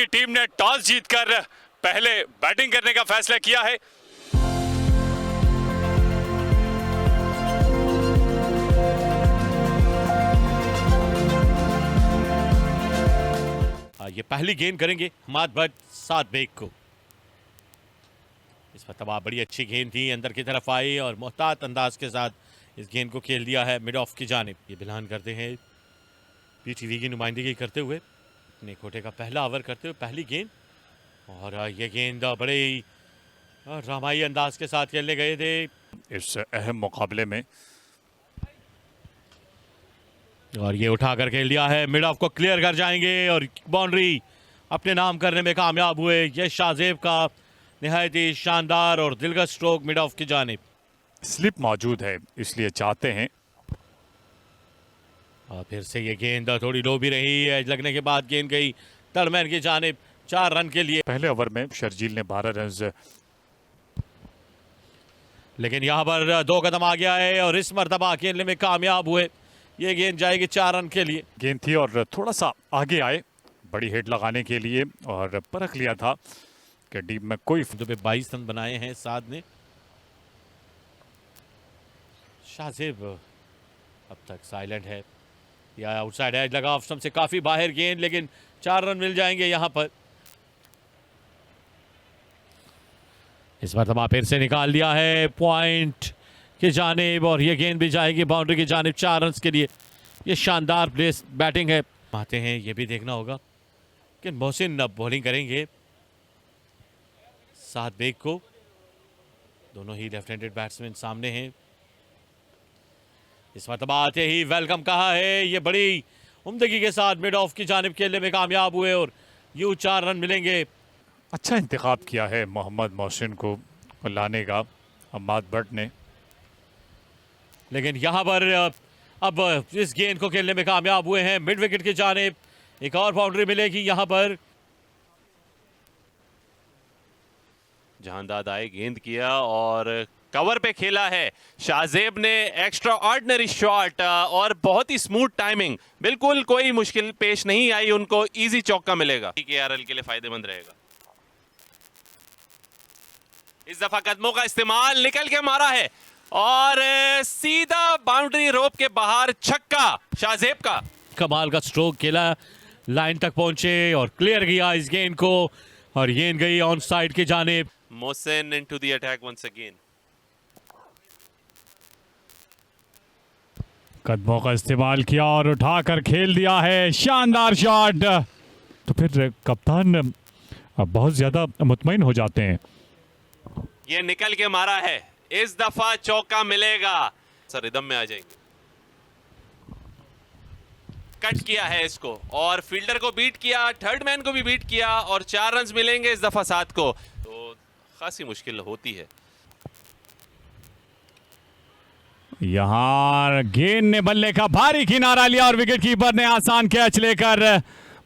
की टीम ने टॉस जीतकर पहले बैटिंग करने का फैसला किया है। ये पहली गेंद करेंगे हमाद भट्ट 7 बेग को। इस मरतबा बड़ी अच्छी गेंद थी, अंदर की तरफ आई और मोहतात अंदाज के साथ इस गेंद को खेल दिया है मिड ऑफ की जानिब। ये बिलान करते हैं पीटीवी की नुमाइंदगी करते हुए, अपने कोटे का पहला ओवर करते हुए पहली गेंद। और ये गेंद बड़े ड्रामाई अंदाज के साथ खेलने गए थे इस अहम मुकाबले में, और ये उठाकर खेल दिया है, मिड ऑफ को क्लियर कर जाएंगे और बाउंड्री अपने नाम करने में कामयाब हुए। ये शाहजेब का निहायत ही शानदार और दिलगश स्ट्रोक मिड ऑफ की जानिब। स्लिप मौजूद है इसलिए चाहते हैं। और फिर से ये गेंद थोड़ी लो भी रही है, लगने के बाद गेंद गई तड़मैन की जानिब 4 रन के लिए। पहले ओवर में शर्जील ने 12 रन, लेकिन यहां पर 2 कदम आ गया है और इस मरतबा खेलने में कामयाब हुए। ये गेंद जाएगी 4 रन के लिए। गेंद थी और थोड़ा सा आगे आए बड़ी हिट लगाने के लिए, और परख लिया था कि टीम में कोई 22 रन बनाए हैं साद ने। शाहजेब अब तक साइलेंट है, या आउटसाइड एज लगा ऑफ स्टंप से काफी बाहर गेंद, लेकिन 4 रन मिल जाएंगे यहां पर। इस मरतबा फिर से निकाल दिया है पॉइंट की जानिब, और ये गेंद भी जाएगी बाउंड्री की जानिब 4 रन के लिए। ये शानदार प्लेस बैटिंग है। आते हैं ये भी देखना होगा कि मोहसिन अब बॉलिंग करेंगे 7 बेग को। दोनों ही लेफ्ट हैंडेड बैट्समैन सामने हैं। इस मरतबा आते ही वेलकम कहा है, ये बड़ी उम्दगी के साथ मिड ऑफ की जानिब खेलने में कामयाब हुए और यूं 4 रन मिलेंगे। अच्छा इंतखाब किया है मोहम्मद मोहसिन को लाने का हमाद भट्ट ने, लेकिन यहां पर अब इस गेंद को खेलने में कामयाब हुए हैं मिड विकेट की जानिब। एक और बाउंड्री मिलेगी यहां पर। जहांदाद आए, गेंद किया और कवर पे खेला है शाहजेब ने। एक्स्ट्रा ऑर्डिनरी शॉट और बहुत ही स्मूथ टाइमिंग, बिल्कुल कोई मुश्किल पेश नहीं आई उनको। इजी चौका मिलेगा, केआरएल के लिए फायदेमंद रहेगा। इस दफा कदमों का इस्तेमाल, निकल के मारा है और सीधा बाउंड्री रोप के बाहर छक्का शाहजेब का। कमाल का स्ट्रोक खेला, लाइन तक पहुंचे और क्लियर किया इस गेंद को, और गेंद गई ऑन साइड की जानिब। Mohsin into the attack once again. कदमों का इस्तेमाल किया और उठाकर खेल दिया है, शानदार शॉट। तो फिर कप्तान बहुत ज्यादा मुतमईन हो जाते हैं। ये निकल के मारा है, इस दफा चौका मिलेगा। सर रिदम में आ जाएंगे। कट किया है इसको और फील्डर को बीट किया, थर्ड मैन को भी बीट किया और 4 रन मिलेंगे इस दफा 7 को। तो खासी मुश्किल होती है। यहां गेंद ने बल्ले का भारी किनारा लिया और विकेट कीपर ने आसान कैच लेकर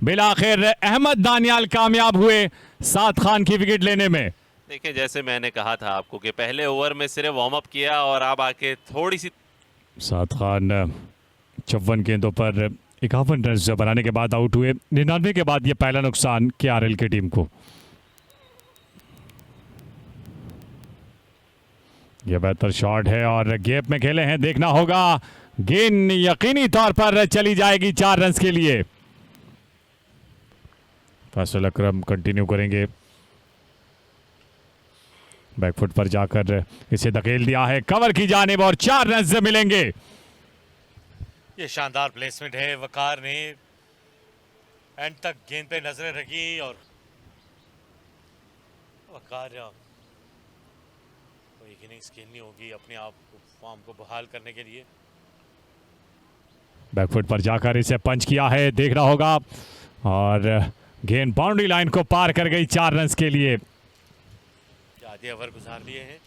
बिलाखिर अहमद दानियाल कामयाब हुए साद खान की विकेट लेने में। देखिए जैसे मैंने कहा था आपको कि पहले ओवर में सिर्फ वार्म अप किया और अब आके थोड़ी सी। साद खान 54 गेंदों पर 51 रन बनाने के बाद आउट हुए। 99 के बाद यह पहला नुकसान केआरएल की टीम को। यह बेहतर शॉट है और गैप में खेले हैं, देखना होगा। गेंद यकीनी तौर पर चली जाएगी 4 रन के लिए। फैसल अकरम कंटिन्यू करेंगे, बैकफुट पर जाकर इसे धकेल दिया है कवर की जानिब और 4 रन से मिलेंगे। ये शानदार प्लेसमेंट है, वकार ने एंड तक गेंद पे नजरें रखी और वकार कोई इनिंग्स खेलनी होगी अपने आप को फॉर्म को बहाल करने के लिए। बैकफुट पर जाकर इसे पंच किया है, देखना होगा, और गेंद बाउंड्री लाइन को पार कर गई 4 रन के लिए। आधे ओवर गुजार लिए हैं,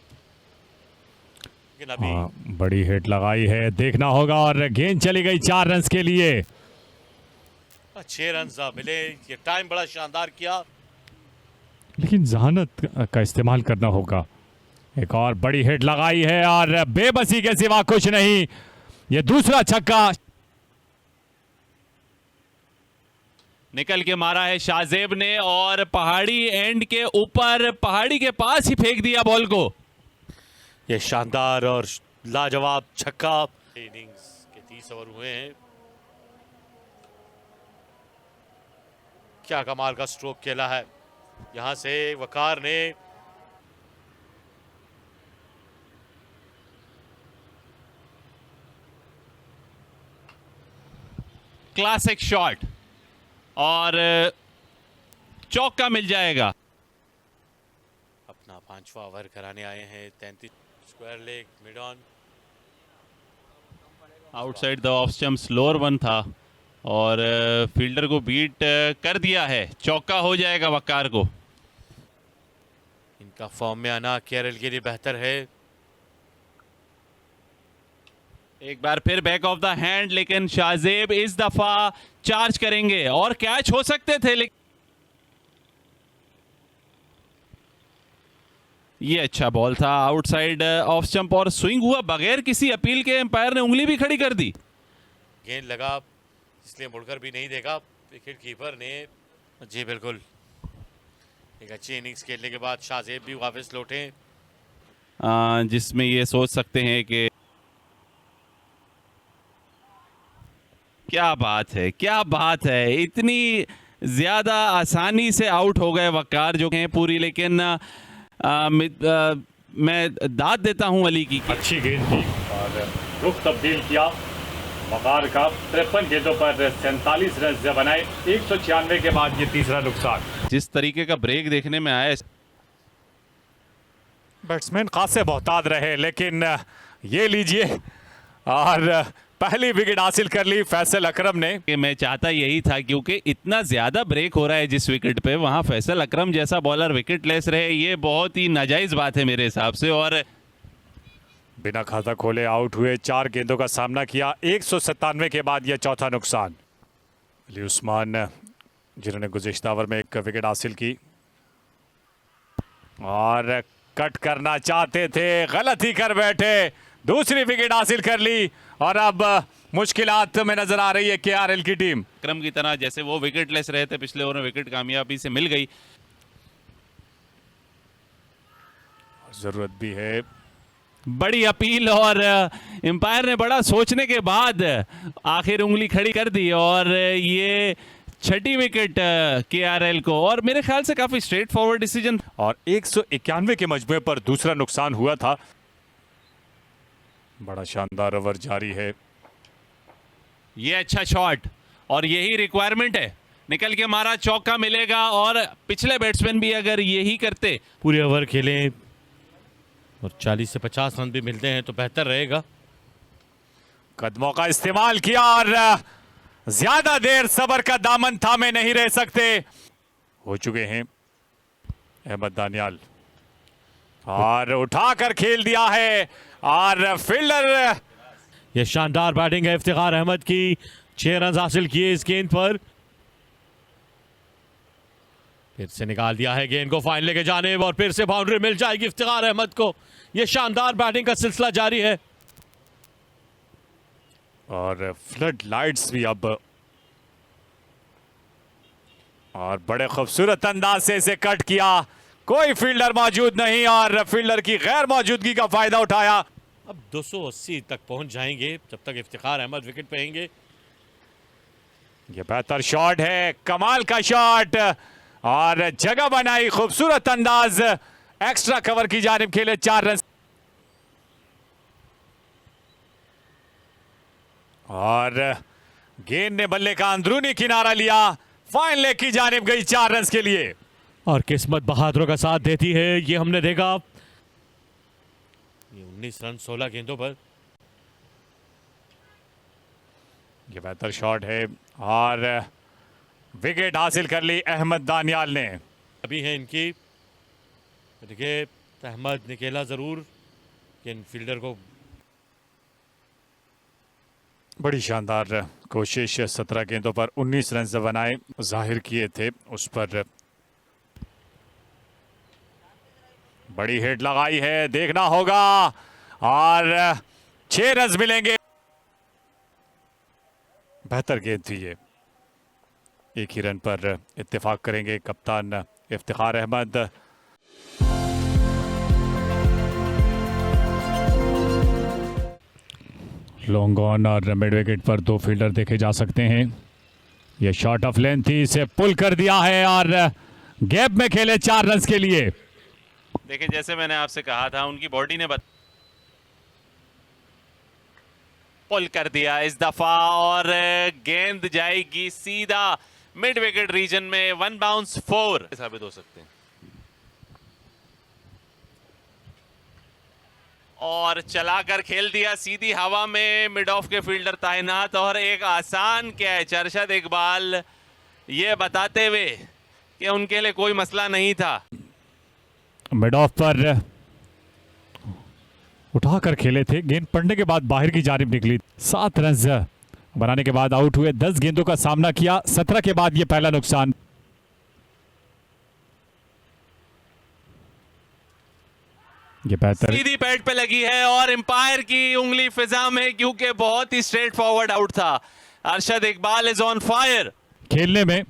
लेकिन अभी बड़ी हिट लगाई है, देखना होगा, और गेंद चली गई 4 रन के लिए। 6 रन मिले। ये टाइम बड़ा शानदार किया, लेकिन जहानत का इस्तेमाल करना होगा। एक और बड़ी हिट लगाई है और बेबसी के सिवा कुछ नहीं। ये दूसरा छक्का। निकल के मारा है शाहजेब ने और पहाड़ी एंड के ऊपर पहाड़ी के पास ही फेंक दिया बॉल को। ये शानदार और लाजवाब छक्का। इनिंग्स के 30 ओवर हुए हैं। क्या कमाल का स्ट्रोक खेला है यहां से वकार ने। क्लासिक शॉट और चौका मिल जाएगा। अपना 5वां ओवर कराने आए हैं। 33 square leg mid on. Outside the off stump slower one था और फील्डर को बीट कर दिया है। चौका हो जाएगा वकार को। इनका फॉर्म में आना केरल के लिए बेहतर है। एक बार फिर बैक ऑफ द हैंड, लेकिन शाहजेब इस दफा चार्ज करेंगे और कैच हो सकते थे, लेकिन ये अच्छा बॉल था आउटसाइड ऑफ स्टंप और स्विंग हुआ बगैर किसी अपील के। एम्पायर ने उंगली भी खड़ी कर दी। गेंद लगा इसलिए मुड़कर भी नहीं देखा विकेट कीपर ने। जी बिल्कुल, एक अच्छी इनिंग्स खेलने के बाद शाहजेब भी वापस लौटे, जिसमें ये सोच सकते हैं कि क्या बात है, क्या बात है। इतनी ज्यादा आसानी से आउट हो गए वकार जो हैं पूरी। लेकिन मैं दाद देता हूं अली की। अच्छी गेंद थी और रुख तब्दील किया वकार का। 53 गेंदों पर 47 रन बनाए। 196 के बाद ये तीसरा नुकसान। जिस तरीके का ब्रेक देखने में आया, बैट्समैन खासे बहुताद रहे, लेकिन ये लीजिए और पहली विकेट हासिल कर ली फैसल अकरम ने। कि मैं चाहता यही था, क्योंकि इतना ज्यादा ब्रेक हो रहा है जिस विकेट पे, वहां फैसल अकरम जैसा बॉलर विकेट लेस रहे, ये बहुत ही नाजायज बात है मेरे हिसाब से। और बिना खाता खोले आउट हुए। 4 गेंदों का सामना किया। 197 के बाद यह चौथा नुकसान। अली उस्मान जिन्होंने गुज़िश्ता ओवर में एक विकेट हासिल की और कट करना चाहते थे, गलत ही कर बैठे। दूसरी विकेट हासिल कर ली और अब मुश्किलात में नजर आ रही है केआरएल की टीम। अकरम की तरह जैसे वो विकेट लेस रहे थे पिछले ओवर में, विकेट कामयाबी से मिल गई। जरूरत भी है। बड़ी अपील और एम्पायर ने बड़ा सोचने के बाद आखिर उंगली खड़ी कर दी और ये छठी विकेट केआरएल को। और मेरे ख्याल से काफी स्ट्रेट फॉरवर्ड डिसीजन। और 191 के मजमूए पर दूसरा नुकसान हुआ था। बड़ा शानदार ओवर जारी है। ये अच्छा शॉट और यही रिक्वायरमेंट है। निकल के मारा, चौका मिलेगा। और पिछले बैट्समैन भी अगर यही करते, पूरे ओवर खेलें और 40 से 50 रन भी मिलते हैं तो बेहतर रहेगा। कदमों का इस्तेमाल किया और ज्यादा देर सबर का दामन थामे नहीं रह सकते। हो चुके हैं अहमद दानियाल और उठाकर खेल दिया है और फील्डर। ये शानदार बैटिंग है इफ्तिखार अहमद की। 6 रन हासिल किए इस गेंद पर। फिर से निकाल दिया है गेंद को फाइनल के जानिब और फिर से बाउंड्री मिल जाएगी इफ्तिखार अहमद को। ये शानदार बैटिंग का सिलसिला जारी है और फ्लड लाइट्स भी अब, और बड़े खूबसूरत अंदाज से इसे कट किया। कोई फील्डर मौजूद नहीं और फील्डर की गैर मौजूदगी का फायदा उठाया। अब 280 तक पहुंच जाएंगे जब तक इफ्तिखार अहमद विकेट पे रहेंगे। ये बेहतर शॉट है, कमाल का शॉट और जगह बनाई, खूबसूरत अंदाज। एक्स्ट्रा कवर की जानिब खेले 4 रन और गेंद ने बल्ले का अंदरूनी किनारा लिया। फाइन लेग की जानिब गई 4 रन के लिए। और किस्मत बहादुरों का साथ देती है, ये हमने देखा। ये 19 रन 16 गेंदों पर। ये बेहतर शॉट है और विकेट हासिल कर ली अहमद दानियाल ने। अभी है इनकी। देखिए अहमद निकेला जरूर कि इन फील्डर को। बड़ी शानदार कोशिश। 17 गेंदों पर 19 रन बनाए जाहिर किए थे उस पर। बड़ी हिट लगाई है, देखना होगा और 6 रन मिलेंगे। बेहतर गेंद थी ये। एक ही रन पर इत्तेफाक करेंगे कप्तान इफ्तिखार अहमद। लॉन्ग ऑन और मिड विकेट पर दो फील्डर देखे जा सकते हैं। यह शॉट ऑफ लेंथ थी, इसे पुल कर दिया है और गैप में खेले 4 रन के लिए। देखिए जैसे मैंने आपसे कहा था उनकी बॉडी ने पुल कर दिया इस दफा और गेंद जाएगी सीधा मिड विकेट रीजन में। 1 बाउंस 4 साबित हो सकते हैं और चलाकर खेल दिया सीधी हवा में। मिड ऑफ के फील्डर तैनात और एक आसान कैच। अरशद इकबाल ये बताते हुए कि उनके लिए कोई मसला नहीं था। मिड ऑफ पर उठाकर खेले थे, गेंद पड़ने के बाद बाहर की जानिब निकली। 7 रन बनाने के बाद आउट हुए। 10 गेंदों का सामना किया, 17 के बाद यह पहला नुकसान। ये बेहतर सीधी पैड पे लगी है और एम्पायर की उंगली फिजा में, क्योंकि बहुत ही स्ट्रेट फॉरवर्ड आउट था। Arshad Iqbal is on fire खेलने में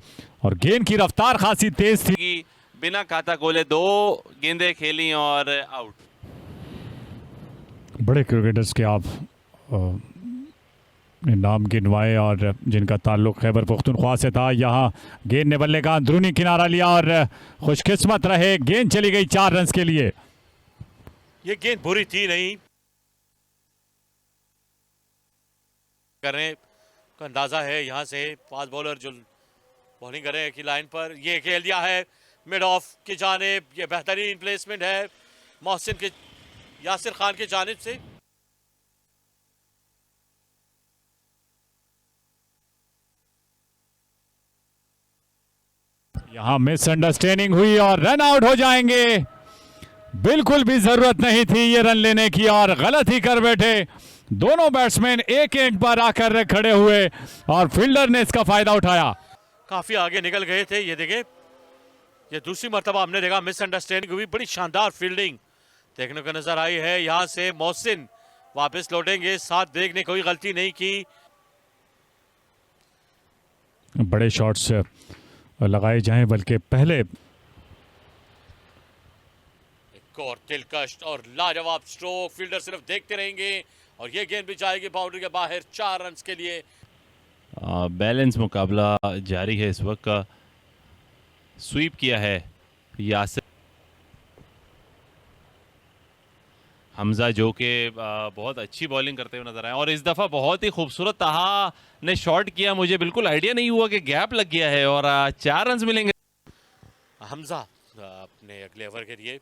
और गेंद की रफ्तार खासी तेज थी। बिना खाता खोले 2 गेंदें खेली और आउट। बड़े क्रिकेटर्स के आप नाम गिनवाए और जिनका ताल्लुक खैबर पख्तूनख्वा से था। यहाँ गेंद ने बल्ले का अंदरूनी किनारा लिया और खुशकिस्मत रहे, गेंद चली गई 4 रन के लिए। ये गेंद बुरी थी नहीं करने का अंदाजा है। यहाँ से फास्ट बॉलर जो बॉलिंग कर रहे हैं की लाइन पर ये खेल दिया है मिड ऑफ की जानिब। ये बेहतरीन प्लेसमेंट है मोहसिन के यासिर खान की जानिब से। यहाँ मिसअंडरस्टैंडिंग हुई और रन आउट हो जाएंगे। बिल्कुल भी जरूरत नहीं थी ये रन लेने की और गलत ही कर बैठे। दोनों बैट्समैन एक एंड पर आकर खड़े हुए और फील्डर ने इसका फायदा उठाया। काफी आगे निकल गए थे। ये देखे, ये दूसरी मर्तबा हमने देखा मिसअंडरस्टैंडिंग हुई। बड़ी शानदार फील्डिंग देखने को नजर आई है। यहां से मोहसिन वापस लौटेंगे, साथ देखने कोई गलती नहीं की। बड़े शॉट्स लगाए जाएं, बल्कि पहले और दिलकश और लाजवाब स्ट्रोक। फील्डर सिर्फ देखते रहेंगे और ये गेंद भी जाएगी बाउंड्री के बाहर 4 रन के लिए। बैलेंस मुकाबला जारी है इस वक्त का। स्वीप किया है यासिर हमजा जो कि बहुत अच्छी बॉलिंग करते हुए नजर आए और इस दफ़ा बहुत ही खूबसूरत तहा ने शॉट किया। मुझे बिल्कुल आइडिया नहीं हुआ कि गैप लग गया है और 4 रन मिलेंगे। हमजा अपने अगले ओवर के लिए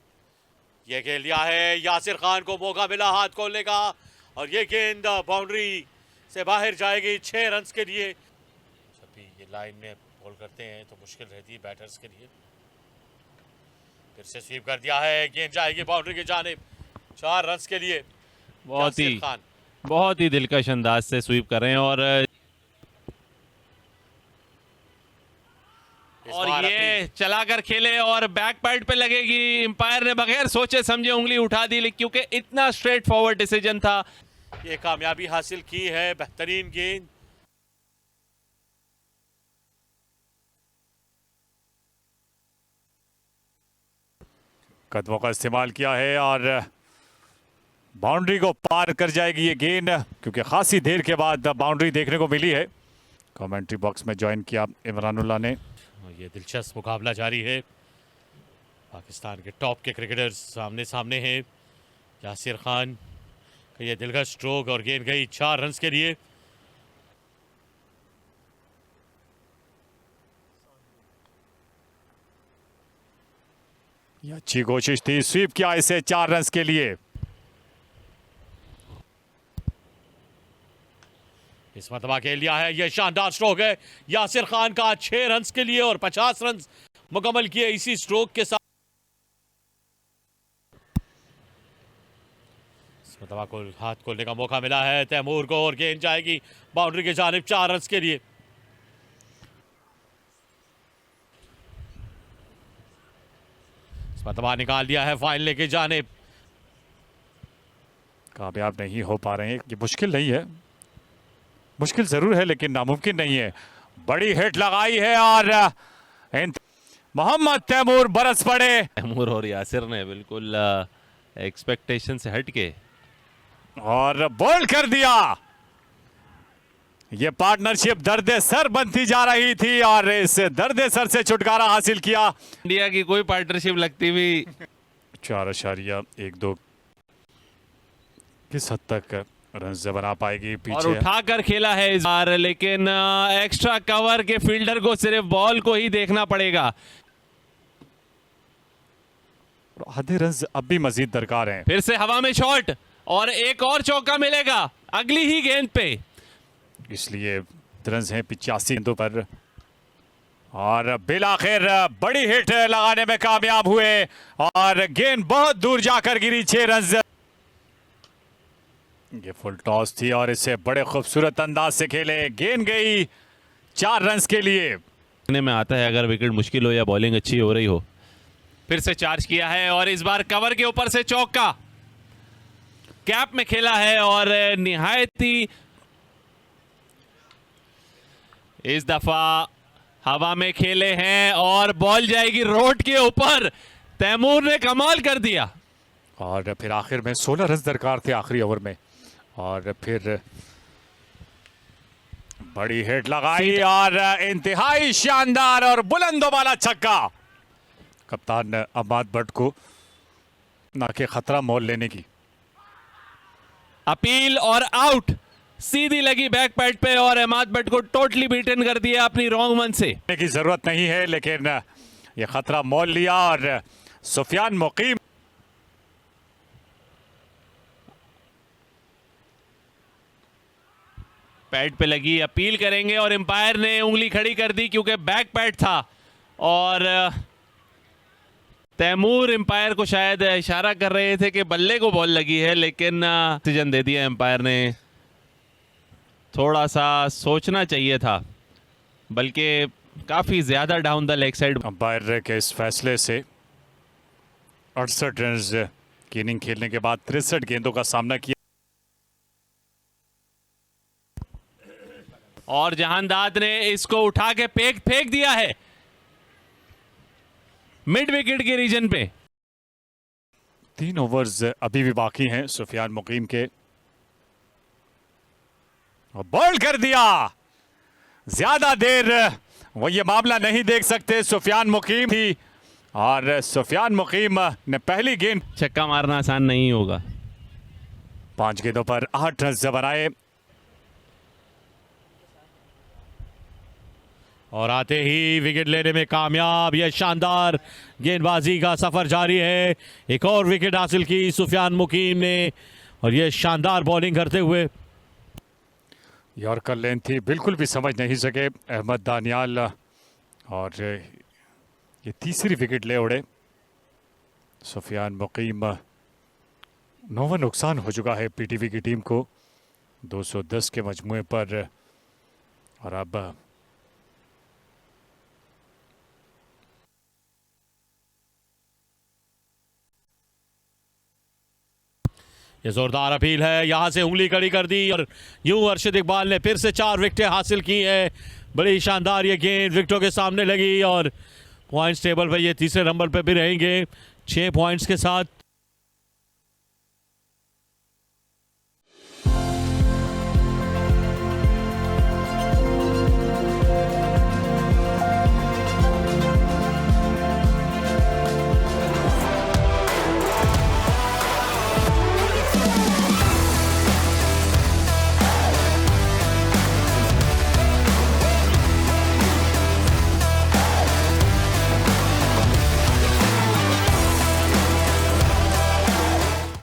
ये खेल दिया है। यासिर खान को मौका मिला हाथ खोलने का और ये गेंद बाउंड्री से बाहर जाएगी 6 रन के लिए। जब भी ये लाइन में बॉल करते हैं तो मुश्किल रहती है बैटर्स के लिए। फिर से स्वीप कर दिया है, गेंद जाएगी बाउंड्री की जानिब 4 रन के लिए। बहुत ही दिलकश अंदाज से स्वीप कर रहे हैं और ये चलाकर खेले और बैक पैड पे लगेगी। एम्पायर ने बगैर सोचे समझे उंगली उठा दी, क्योंकि इतना स्ट्रेट फॉरवर्ड डिसीजन था। ये कामयाबी हासिल की है। बेहतरीन गेंद। कदमों का इस्तेमाल किया है और बाउंड्री को पार कर जाएगी ये गेंद, क्योंकि खासी देर के बाद बाउंड्री देखने को मिली है। कमेंट्री बॉक्स में ज्वाइन किया इमरानुल्लाह ने। ये दिलचस्प मुकाबला जारी है। पाकिस्तान के टॉप के क्रिकेटर्स सामने सामने हैं। यासिर खान का ये दिलकश स्ट्रोक और गेंद गई 4 रन के लिए। ये अच्छी कोशिश थी, स्वीप किया इसे 4 रन के लिए। इस मरतबा खेल लिया है। यह शानदार स्ट्रोक है यासिर खान का 6 रन के लिए और 50 रन मुकम्मल किए इसी स्ट्रोक के साथ। इस मरतबा को हाथ खोलने का मौका मिला है तैमूर को और गेंद जाएगी बाउंड्री के जानिब 4 रन के लिए। इस मरतबा निकाल दिया है फाइनल की जानिब। कामयाब नहीं हो पा रहे हैं। ये मुश्किल नहीं है, मुश्किल ज़रूर है लेकिन नामुमकिन नहीं है। बड़ी हिट लगाई है और मोहम्मद तैमूर बरस पड़े। तैमूर और यासिर ने बिल्कुल एक्सपेक्टेशन से हट के और बोल्ड कर दिया। ये पार्टनरशिप दर्द सर बनती जा रही थी और इस दर्द सर से छुटकारा हासिल किया। इंडिया की कोई पार्टनरशिप लगती हुई 4.12 किस हद तक रन बना पाएगी और पीछे। उठाकर खेला है इस बार, लेकिन एक्स्ट्रा कवर के फील्डर को सिर्फ बॉल को ही देखना पड़ेगा। आधे रन अब भी मजीद दरकार हैं। फिर से हवा में शॉट और एक और चौका मिलेगा अगली ही गेंद पे, इसलिए रन हैं 85 गेंदों पर और बिल आखिर बड़ी हिट लगाने में कामयाब हुए और गेंद बहुत दूर जाकर गिरी 6 रन। ये फुल टॉस थी और इसे बड़े खूबसूरत अंदाज से खेले। गेंद गई 4 रन के लिए। देखने में आता है अगर विकेट मुश्किल हो या बॉलिंग अच्छी हो रही हो। फिर से चार्ज किया है और इस बार कवर के ऊपर से चौका कैप में खेला है और निहायत ही इस दफा हवा में खेले हैं और बॉल जाएगी रोड के ऊपर। तैमूर ने कमाल कर दिया और फिर आखिर में 16 रन दरकार थे आखिरी ओवर में और फिर बड़ी हिट लगाई और इंतहाई शानदार और बुलंदों वाला छक्का। कप्तान अहमद भट्ट को ना के खतरा मोल लेने की अपील और आउट सीधी लगी बैक पैड पे और अहमद भट्ट को टोटली बीटन कर दिया अपनी रॉन्ग वन से। की जरूरत नहीं है लेकिन ये खतरा मोल लिया और सुफियान मुकीम पैड पे लगी, अपील करेंगे और एम्पायर ने उंगली खड़ी कर दी क्योंकि बैक पैड था और तैमूर एम्पायर को शायद इशारा कर रहे थे कि बल्ले को बॉल लगी है, लेकिन डिसीजन दे दिया एम्पायर ने। थोड़ा सा सोचना चाहिए था, बल्कि काफ़ी ज़्यादा down the leg side. Umpire के इस फैसले से 68 रन की इनिंग खेलने के बाद 63 गेंदों का सामना किया और जहानदाद ने इसको उठा के फेंक दिया है मिड विकेट के रीजन पे। 3 ओवर्स अभी भी बाकी हैं सुफियान मुकीम के और बॉल कर दिया। ज्यादा देर वो ये मामला नहीं देख सकते। सुफियान मुकीम थी और सुफियान मुकीम ने पहली गेंद छक्का मारना आसान नहीं होगा। 5 गेंदों पर 8 रन बनाए और आते ही विकेट लेने में कामयाब। यह शानदार गेंदबाजी का सफर जारी है। एक और विकेट हासिल की सुफियान मुकीम ने और यह शानदार बॉलिंग करते हुए। यॉर्कर लेन थी, बिल्कुल भी समझ नहीं सके अहमद दानियाल और ये तीसरी विकेट ले उड़े सुफियान मुकीम। 9 नुकसान हो चुका है पीटीवी की टीम को 210 के मजमुए पर और अब ये जोरदार अपील है, यहां से उंगली कड़ी कर दी और यूं अरशद इकबाल ने फिर से 4 विकेटें हासिल की है। बड़ी शानदार ये गेंद विकेटों के सामने लगी और पॉइंट्स टेबल पर ये तीसरे नंबर पर भी रहेंगे 6 पॉइंट्स के साथ।